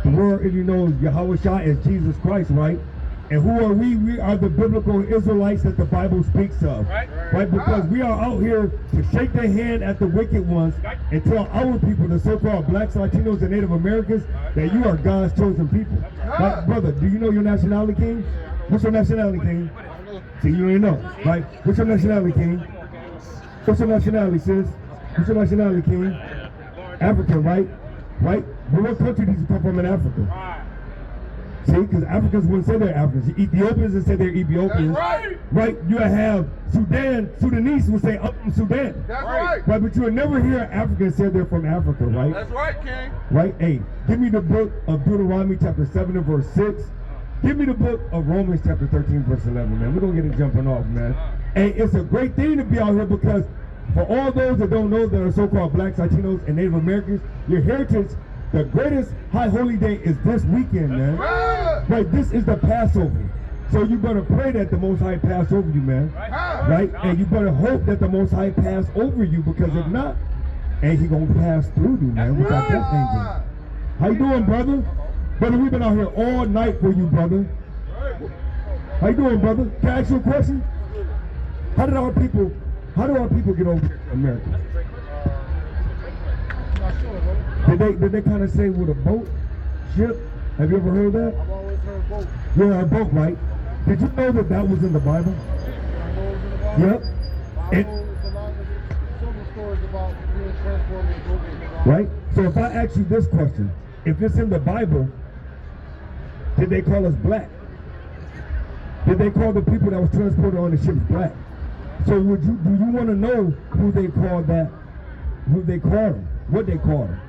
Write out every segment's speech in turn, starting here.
The word, if you know, Yahushua is Jesus Christ, right? And who are we? We are the biblical Israelites that the Bible speaks of. Right? Because we are out here to shake their hand at the wicked ones and tell our people, the so-called blacks, Latinos, and Native Americans, that you are God's chosen people. Right? Brother, do you know your nationality, King? What's your nationality, King? See, you don't even know, right? What's your nationality, King? What's your nationality, sis? What's your nationality, King? African, right? Right? But what country did you come from in Africa? See, because Africans wouldn't say they're Africans. Ethiopians would say they're Ethiopians. That's right. You have Sudanese would say, I'm from Sudan. That's right. But you would never hear an African say they're from Africa, right? That's right, King. Right? Hey, give me the book of Deuteronomy chapter 7 and verse 6. Give me the book of Romans chapter 13 verse 11, man. We're going to get it jumping off, man. And it's a great thing to be out here because for all those that don't know that are so-called blacks, Latinos, and Native Americans, your heritage, the greatest high holy day is this weekend, man. Right, this is the Passover. So you better pray that the Most High pass over you, man. Right? And you better hope that the Most High pass over you, because if not, and he gonna pass through you, man, with that death angel. How you doing, brother? Brother, we've been out here all night for you, brother. How you doing, brother? Can I ask you a question? How do our people get over here to America? Did they kind of say with a boat, ship? Have you ever heard that? I've always heard boat. Yeah, a boat, right? Did you know that was in the Bible? Yep. There's a lot of several stories about being transported in boats. Right? So if I ask you this question, if it's in the Bible, did they call us black? Did they call the people that was transported on the ships black? So do you want to know who they called that? Who they called them? What they called them?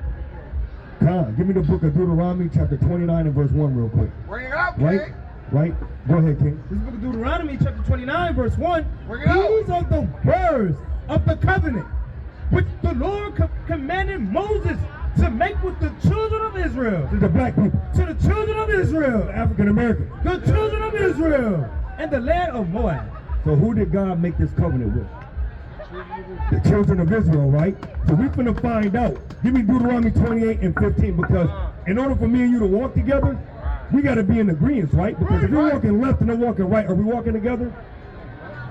Give me the book of Deuteronomy chapter 29 and verse 1 real quick. Bring it out, King. Right? Go ahead, King. This book of Deuteronomy chapter 29 verse 1. Bring it out. These are the words of the covenant which the Lord commanded Moses to make with the children of Israel. To the black people. To the children of Israel. The African Americans. The children of Israel. And the land of Moab. So who did God make this covenant with? The children of Israel, right? So we're finna find out. Give me Deuteronomy 28 and 15, because in order for me and you to walk together, we gotta be in agreement, right? Because if you're walking left and I'm walking right, are we walking together?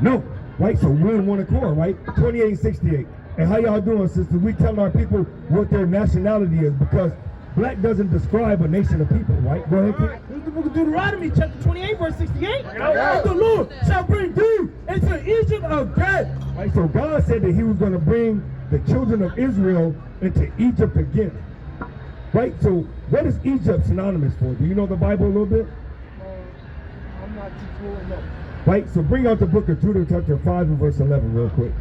No, right? So we're in one accord, right? 28 and 68. And how y'all doing, sisters? We tell our people what their nationality is, because black doesn't describe a nation of people, right? Go ahead, King. This is the book of Deuteronomy chapter 28 verse 68. And the Lord shall bring thee into Egypt of death. Right, so God said that he was going to bring the children of Israel into Egypt again. Right, so what is Egypt synonymous for? Do you know the Bible a little bit? I'm not too cool enough. Right, so bring out the book of Judah chapter 5 and verse 11 real quick.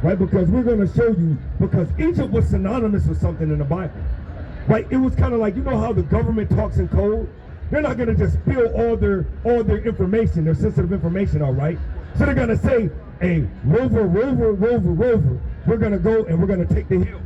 Right, because we're going to show you, because Egypt was synonymous with something in the Bible. Right, it was kind of like, you know how the government talks in code? They're not going to just spill all their information, their sensitive information, all right? So they're going to say, hey, Rover, we're going to go and we're going to take the hill.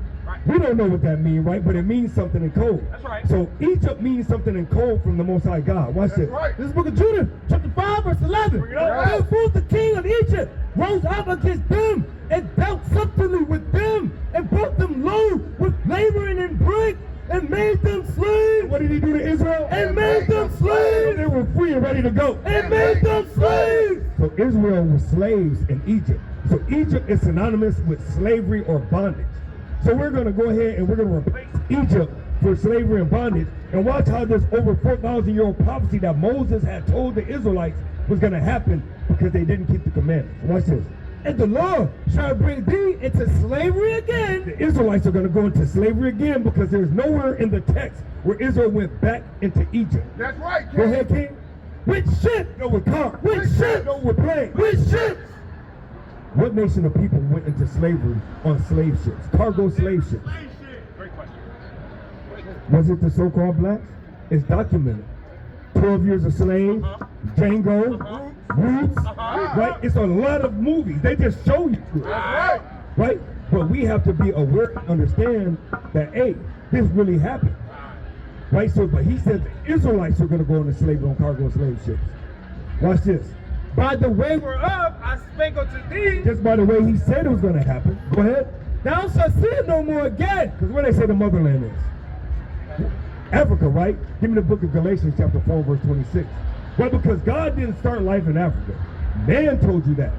We don't know what that means, right? But it means something in code. That's right. So Egypt means something in code from the Most High God. Watch this. Right. This is the book of Judah, chapter 5, verse 11. Therefore the king of Egypt rose up against them and dealt subtly with them and brought them low with laboring and brick and made them slaves. What did he do to Israel? And made them slaves. They were free and ready to go. And made them slaves. So Israel was slaves in Egypt. So Egypt is synonymous with slavery or bondage. So we're going to go ahead and we're going to replace Egypt for slavery and bondage. And watch how this over 4,000-year-old prophecy that Moses had told the Israelites was going to happen because they didn't keep the commandments. Watch this. And the Lord shall bring thee into slavery again. The Israelites are going to go into slavery again because there's nowhere in the text where Israel went back into Egypt. That's right, King. Go ahead, King. With ship. No, with car. With ship. No, with plane. With ships. What nation of people went into slavery on slave ships, cargo slave ships? Great question. Was it the so-called blacks? It's documented. 12 Years a Slave, Django, Roots, right? It's a lot of movies. They just show you it, right? But we have to be aware and understand that, hey, this really happened, right? So, but he said the Israelites are going to go into slavery on cargo slave ships. Watch this. By the way whereof I spake unto thee. Just by the way he said it was going to happen. Go ahead. Thou shalt see it no more again. Because where they say the motherland is. Africa, right? Give me the book of Galatians chapter 4 verse 26. Right, because God didn't start life in Africa. Man told you that.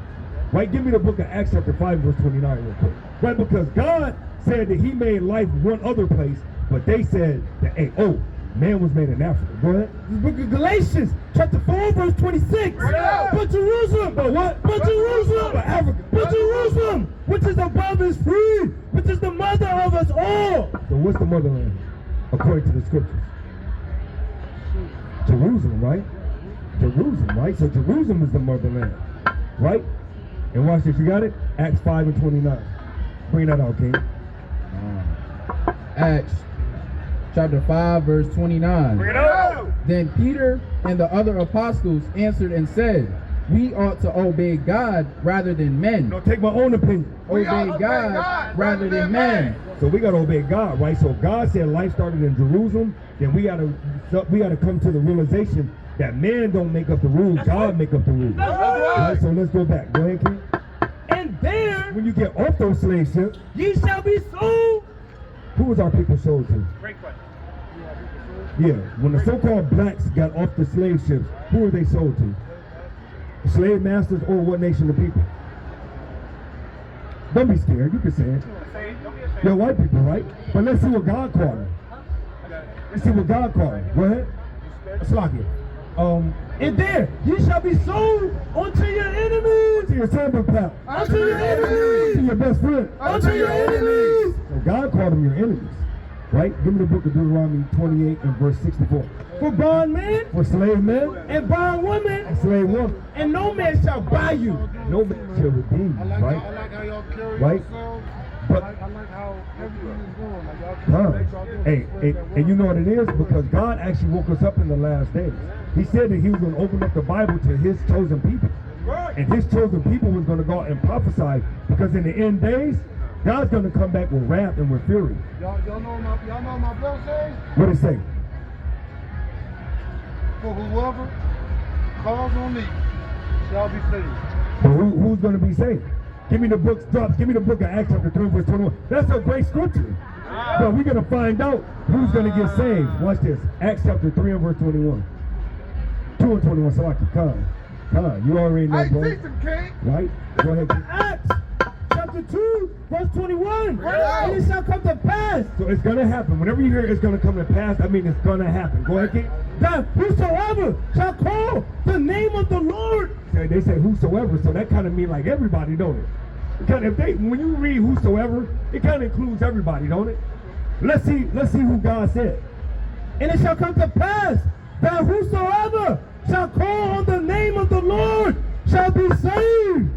Right, give me the book of Acts chapter 5 verse 29 real quick. Right, because God said that he made life one other place, but they said that, hey, oh, man was made in Africa. Go ahead. The book of Galatians, chapter 4, verse 26. But Jerusalem, But what? but Jerusalem, But Africa. but Jerusalem, which is above is free, which is the mother of us all. So what's the motherland according to the scriptures? Jerusalem, right? Jerusalem, right? So Jerusalem is the motherland, right? And watch this, you got it? Acts 5 and 29. Bring that out, King. Acts chapter 5 verse 29. Bring it out! Then Peter and the other apostles answered and said, we ought to obey God rather than men. No, take my own opinion. Obey God rather than men. So we gotta obey God, right? So if God said life started in Jerusalem, then we gotta come to the realization that man don't make up the rules, God make up the rules. Right, so let's go back. Go ahead, King. And there When you get off those slave ships, ye shall be sold. who was our people sold to? Great question. Yeah, when the so-called blacks got off the slave ships, who were they sold to? Slave masters or what nation of people? Don't be scared, you can say it. They're white people, right? But let's see what God called them. Let's see what God called them. Go ahead. Slaki. And there ye shall be sold unto your enemies. To your temple pal. Unto your To enemies. your best friend. Unto your enemies. So God called them your enemies. Right? Give me the book of Deuteronomy 28 and verse 64. For bondmen For slave men and bondwomen, and slave women, and no man shall buy you. no man shall redeem I you, like, right? I like how y'all carry Right. yourselves. But- I like how everything is going. Like y'all Huh. make y'all do Hey, spread that and you word. know what it is? Because God actually woke us up in the last days. He said that he was going to open up the Bible to his chosen people. And his chosen people was going to go out and prophesy, because in the end days, God's going to come back with wrath and with fury. Y'all know my bill says? What did it say? For whoever calls on me shall be saved. But who's going to be saved? Give me the books, give me the book of Acts chapter 3 verse 21. That's a great scripture. But we're going to find out who's going to get saved. Watch this. Acts chapter 3 and verse 21. 2 and 21. Salaki, come. You already know, I bro. teach them, King. Right? Go ahead. King. Acts chapter 2, verse 21. Right. And it shall come to pass So it's going to happen. Whenever you hear it's going to come to pass, I mean it's going to happen. Go ahead, King. that whosoever shall call the name of the Lord. They say whosoever, so that kind of mean like everybody, don't it? When you read whosoever, it kind of includes everybody, don't it? Let's see who God said. And it shall come to pass that whosoever shall call on the name of the Lord shall be saved.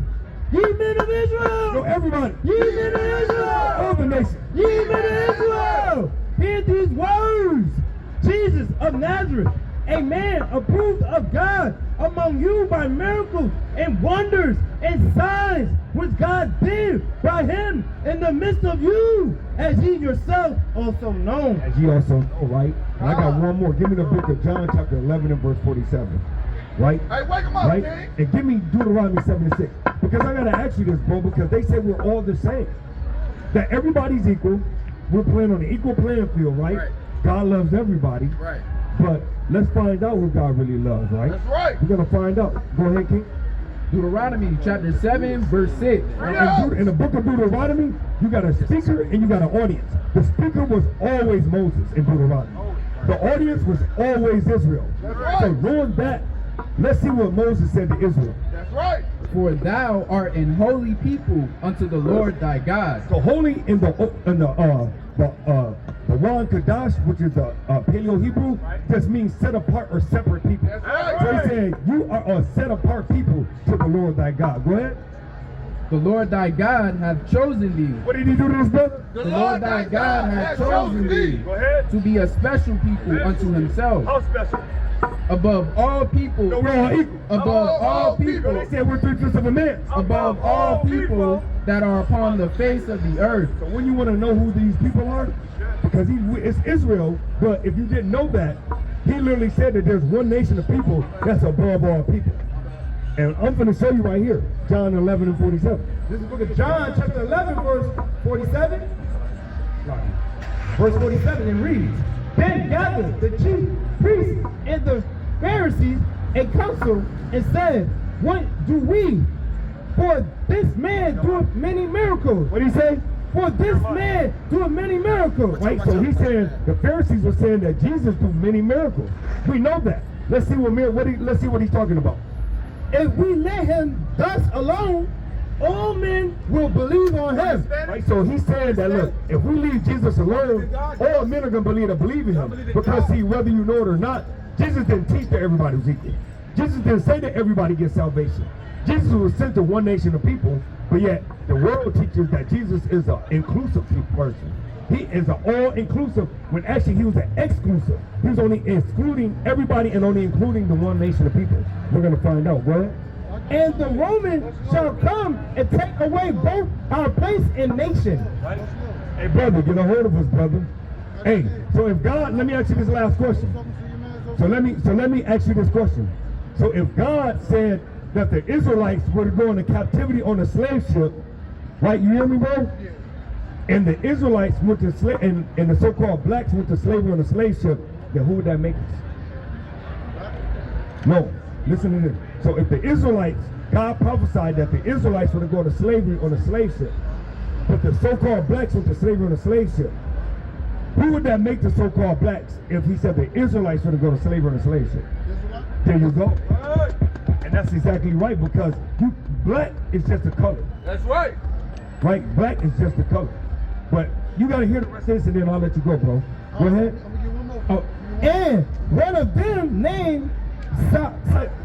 Ye men of Israel. No, everybody. Ye men of Israel. All the nations. Ye men of Israel. Hear these words. Jesus of Nazareth, a man approved of God among you by miracles and wonders and signs which God did by him in the midst of you, as ye yourself also know. As ye also know, right? And I got one more. Give me the book of John chapter 11 and verse 47. Right? Hey, wake them up, Right? King. And give me Deuteronomy 76. Because I got to ask you this, bro, because they say we're all the same. That everybody's equal. We're playing on an equal playing field, right? Right. God loves everybody. Right. But let's find out who God really loves, right? That's right. We're going to find out. Go ahead, King. Deuteronomy chapter 7 verse 6. In the book of Deuteronomy, you got a speaker and you got an audience. The speaker was always Moses in Deuteronomy. The audience was always Israel. That's right. So knowing that, let's see what Moses said to Israel. That's right. For thou art an holy people unto the Lord thy God. So holy in the Ron Kadash, which is the Paleo Hebrew, just means set apart or separate people. That's right. So he said, you are a set apart people to the Lord thy God. Go ahead. The Lord thy God hath chosen thee. What did he do to this brother? The Lord thy God hath chosen thee Go ahead. to be a special people unto himself, How special? above all people, No, we're all equal. above all They people, said we're 3/5 of a man. above all people that are upon the face of the earth. So when you want to know who these people are, because it's Israel, but if you didn't know that, he literally said that there's one nation of people that's above all people. And I'm going to show you right here, John 11 and 47. This is the book of John, chapter 11, verse 47. Verse 47, and reads, Then gathered the chief priests and the Pharisees a council and said, what do we? For this man doeth many miracles. What did he say? For this man doeth many miracles. Right, so he said, the Pharisees were saying that Jesus do many miracles. We know that. Let's see let's see what he's talking about. If we let him thus alone, all men will believe on him. Right, so he's saying that, look, if we leave Jesus alone, all men are going to believe in him. Because, see, whether you know it or not, Jesus didn't teach that everybody was equal. Jesus didn't say that everybody gets salvation. Jesus was sent to one nation of people, but yet the world teaches that Jesus is an inclusive person. He is an all-inclusive, when actually he was an exclusive. He was only excluding everybody and only including the one nation of people. We're going to find out. What? And the Romans shall come and take away both our place and nation. Hey, brother, get a hold of us, brother. Hey, so if God, let me ask you this last question. So let me ask you this question. So if God said that the Israelites were to go into captivity on a slave ship, right? You hear me, bro? And the Israelites went to slave, and the so-called blacks went to slavery on a slave ship, then who would that make us? No, listen to this. So if the Israelites, God prophesied that the Israelites were to go to slavery on a slave ship, but the so-called blacks went to slavery on a slave ship, who would that make the so-called blacks if he said the Israelites were to go to slavery on a slave ship? There you go. And that's exactly right, because black is just a color. That's right. Right? Black is just a color. But you got to hear the rest of this and then I'll let you go, bro. Go ahead. Oh, and one of them named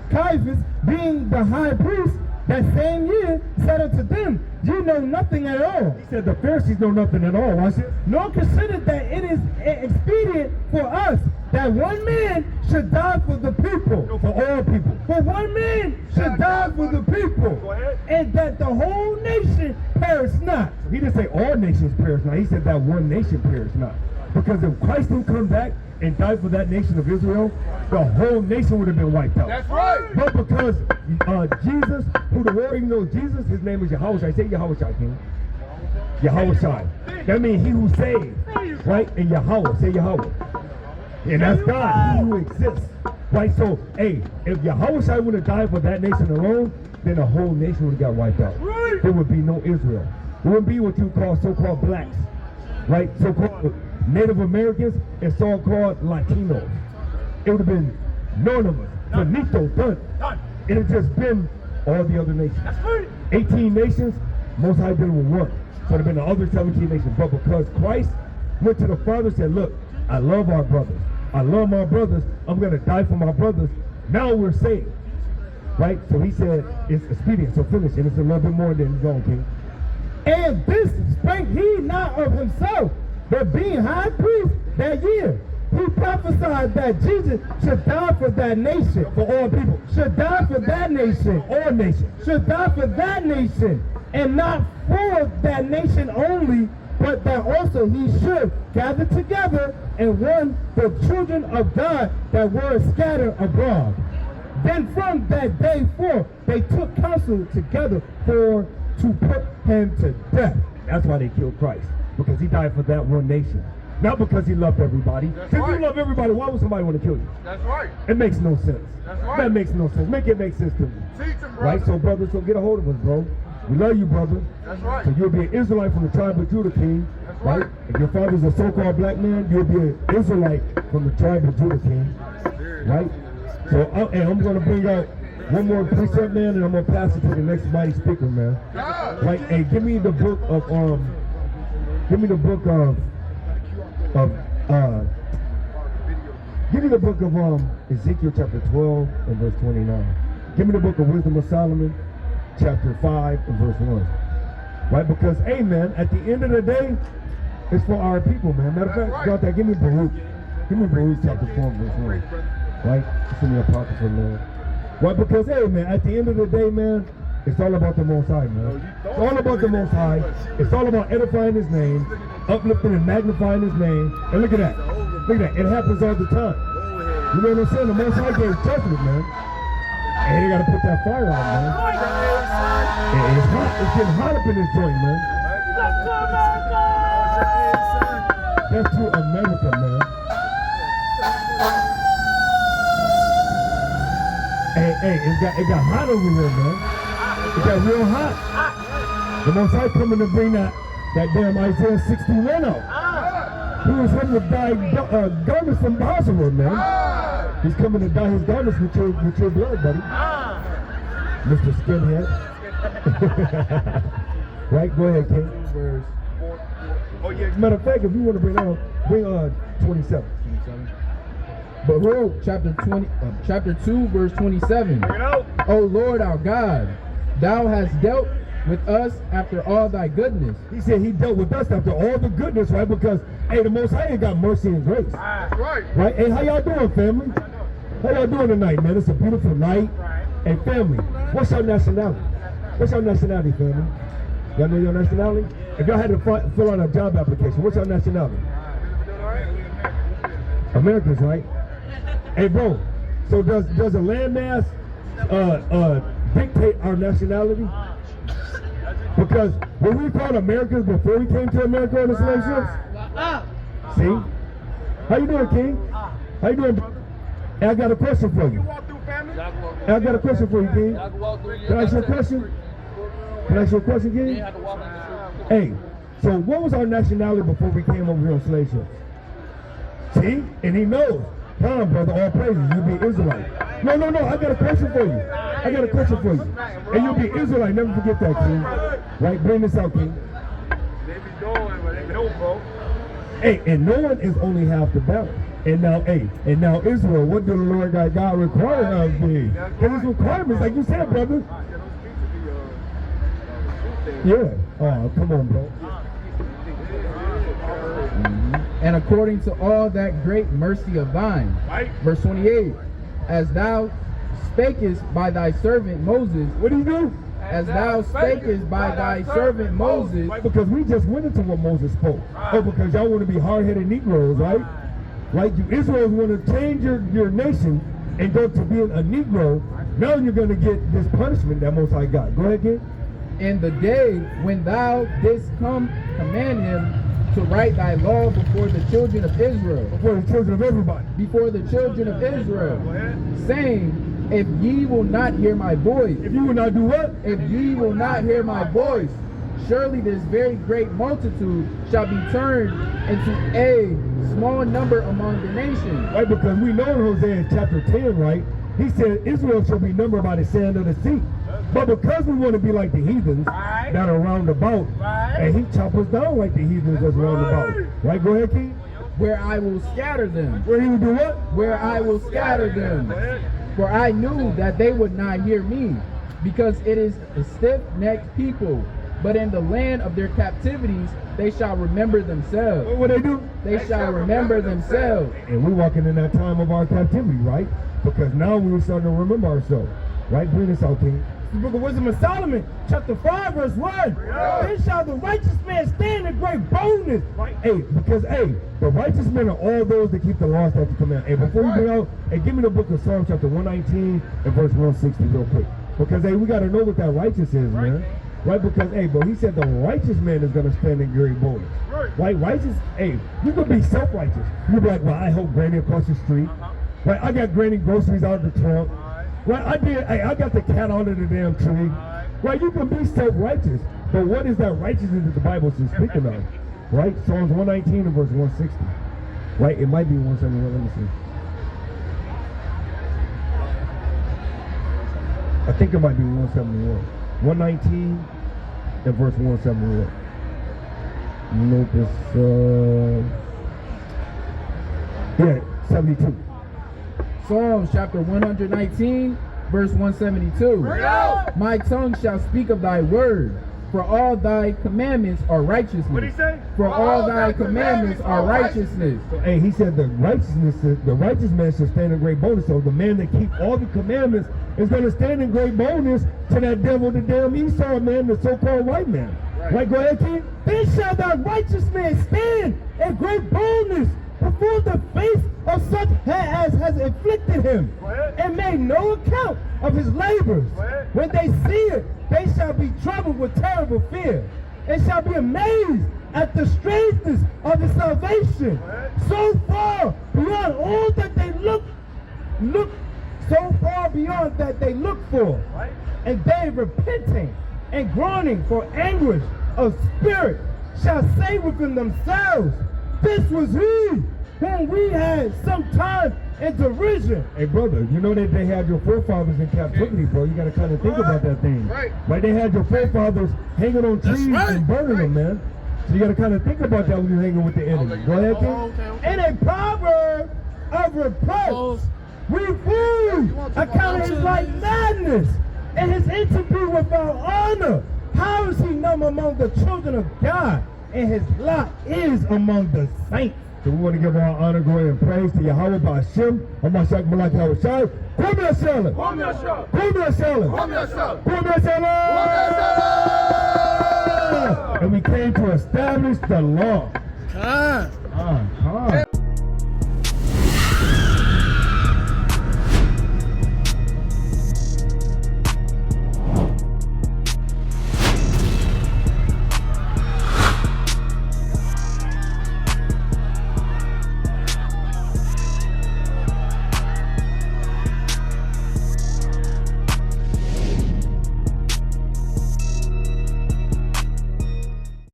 Caiaphas, being the high priest, that same year said unto them, you know nothing at all. He said the Pharisees know nothing at all. Watch it. Nor consider that it is expedient for us that one man should die for the people. No, for all people. For one man should die for the people. Go ahead. And that the whole nation perish not. He didn't say all nations perish not. He said that one nation perish not. Because if Christ didn't come back and die for that nation of Israel, the whole nation would have been wiped out. That's right. But because Jesus, who the world even knows Jesus, his name is Yahweh. Say Yahweh, King. Yahweh. That means he who saves, right? And Yahweh, say Yahweh. And that's God, he who exists. Right? So, hey, if Yahweh would have died for that nation alone, then the whole nation would have got wiped out. There would be no Israel. There wouldn't be what you call so-called blacks, right? So-called Native Americans and so-called Latinos. It would have been none of us. Finito, done. It had just been all the other nations. 18 nations, Most High did with one. So it would have been the other 17 nations. But because Christ went to the Father and said, look, I love our brothers. I love my brothers. I'm going to die for my brothers. Now we're saved. Right? So he said, it's expedient. So finish. And it's a little bit more than going, King. And this spake he not of himself, but being high priest that year, he prophesied that Jesus should die for that nation. For all people. Should die for that nation. All nations. Should die for that nation. And not for that nation only, but that also he should gather together and warn the children of God that were scattered abroad. Then from that day forth, they took counsel together to put him to death. That's why they killed Christ. Because he died for that one nation. Not because he loved everybody. Since you love everybody, why would somebody want to kill you? That's right. It makes no sense. That's right. That makes no sense. Make it make sense to me. Teach him, brother. Right? So, brother, so get a hold of us, bro. We love you, brother. That's right. So you'll be an Israelite from the tribe of Judah, King. That's right. If your father's a so-called black man, you'll be an Israelite from the tribe of Judah, King. Right? So, and I'm going to bring out one more precept, man, and I'm going to pass it to the next mighty speaker, man. Right? Hey, give me the book of, give me the book of Ezekiel chapter 12 and verse 29. Give me the book of Wisdom of Solomon, chapter 5 and verse 1. Right? Because, hey, man, at the end of the day, it's for our people, man. Matter of fact, got that. Give me Baruch. Give me Baruch chapter 4 and verse 1. Right? It's in the Apocryphal, Lord. Right? Because, hey, man, at the end of the day, man, it's all about the Most High, man. It's all about the Most High. It's all about edifying His name, uplifting and magnifying His name. And look at that. Look at that. It happens all the time. You know what I'm saying? The Most High gave judgment, man. And they got to put that fire out, man. And it's hot. It's getting hot up in this joint, man. That's to America, man. Hey, it got hot over here, man. It got real hot. The Most High coming to bring that damn Isaiah 61 out. He was him to dye garments from Basra, man. He's coming to dye his garments with your blood, buddy. Mr. Skinhead. Right, go ahead, King. Verse Oh yeah. Matter of fact, if you want to bring 27. Behold, chapter 2, verse 27. O Lord our God, thou hast dealt with us after all thy goodness. He said he dealt with us after all the goodness, right? Because, hey, the Most High ain't got mercy and grace. Right? Hey, how y'all doing, family? How y'all doing tonight, man? It's a beautiful night. Hey, family, what's your nationality? What's your nationality, family? Y'all know your nationality? If y'all had to fill out a job application, what's your nationality? Americans, right? Hey, bro, so does a landmass dictate our nationality? Because when we called Americans before we came to America on the slave ships? See? How you doing, King? How you doing, brother? Hey, I got a question for you. Hey, I got a question for you, King. Can I ask you a question? Can I ask you a question, King? Hey, so what was our nationality before we came over here on slave ships? See? And he knows. Come on, brother, all praises. You be Israelite. No, I got a question for you. I got a question for you. And you'll be Israelite. Never forget that, King. Right? Bring this out, King. They be doing, but they know, bro. Hey, and knowing is only half the battle. And now Israel, what do the Lord God require of thee? Because it's requirements, like you said, brother. Yeah. Oh, come on, bro. And according to all that great mercy of thine. Verse 28. As thou spakest by thy servant Moses. What do you do? As thou spakest by thy servant Moses. Right, because we just went into what Moses spoke. Oh, because y'all want to be hard-headed Negroes, right? Right? You Israelites want to change your nation and go to being a Negro. Now you're going to get this punishment that Most High got. Go ahead, kid. In the day when thou didst command him to write thy law before the children of Israel. Before the children of everybody. Before the children of Israel. Saying, if ye will not hear my voice. If you will not do what? If ye will not hear my voice, surely this very great multitude shall be turned into a small number among the nations. Right, because we know in Hosea chapter 10, right? He said Israel shall be numbered by the sand of the sea. But because we want to be like the heathens that are round about, and he chop us down like the heathens that's round about. Right, go ahead, King. Where I will scatter them. Where he will do what? Where I will scatter them. For I knew that they would not hear me, because it is a stiff-necked people. But in the land of their captivities, they shall remember themselves. What they do? They shall remember themselves. And we're walking in that time of our captivity, right? Because now we're starting to remember ourselves. Right? Bring this out, King. The book of Wisdom of Solomon, chapter 5, verse 1. Then shall the righteous man stand in great boldness. Right? Hey, because, the righteous men are all those that keep the law, statutes, and commandments. Hey, before we go out, give me the book of Psalms, chapter 119 and verse 160 real quick. Because, we got to know what that righteous is, man. Right? Because, but he said the righteous man is going to stand in great boldness. Right? Righteous, you can be self-righteous. You be like, well, I help Granny across the street. Right? I got Granny groceries out of the trunk. Right, I got the cat under the damn tree. Right, you can be self-righteous, but what is that righteousness that the Bible is speaking of? Right, Psalms 119 and verse 160. Right, it might be 171. Let me see. I think it might be 171. 119 and verse 171. Nope, it's 72. Psalms chapter 119, verse 172. My tongue shall speak of thy word, for all thy commandments are righteousness. What did he say? For all thy commandments are righteousness. Hey, he said the righteous man shall stand in great boldness. So the man that keep all the commandments is going to stand in great boldness to that devil, the damn Esau man, the so-called white man. Right, go ahead, King. Then shall thy righteous man stand in great boldness before the face of such as has afflicted him, and made no account of his labors. When they see it, they shall be troubled with terrible fear, and shall be amazed at the strangeness of his salvation, so far beyond all that they look so far beyond that they look for. And they repenting and groaning for anguish of spirit shall say within themselves, this was he whom we had some time in derision. Hey, brother, you know that they had your forefathers in captivity, bro. You got to kind of think about that thing. Right. They had your forefathers hanging on trees and burning them, man. So you got to kind of think about that when you're hanging with the enemy. Go ahead, King. In a proverb of reproach, we fool accounted his like madness, and his interview without honor. How is he numbered among the children of God, and his lot is among the saints? So we want to give all honor, glory, and praise to Yahweh Ba'Shem, Amashak Malak Yahweh Shai. Come here, Shalom. Come here, Shalom. Come here, Shalom. Come here, Shalom. Come here, Shalom. And we came to establish the law.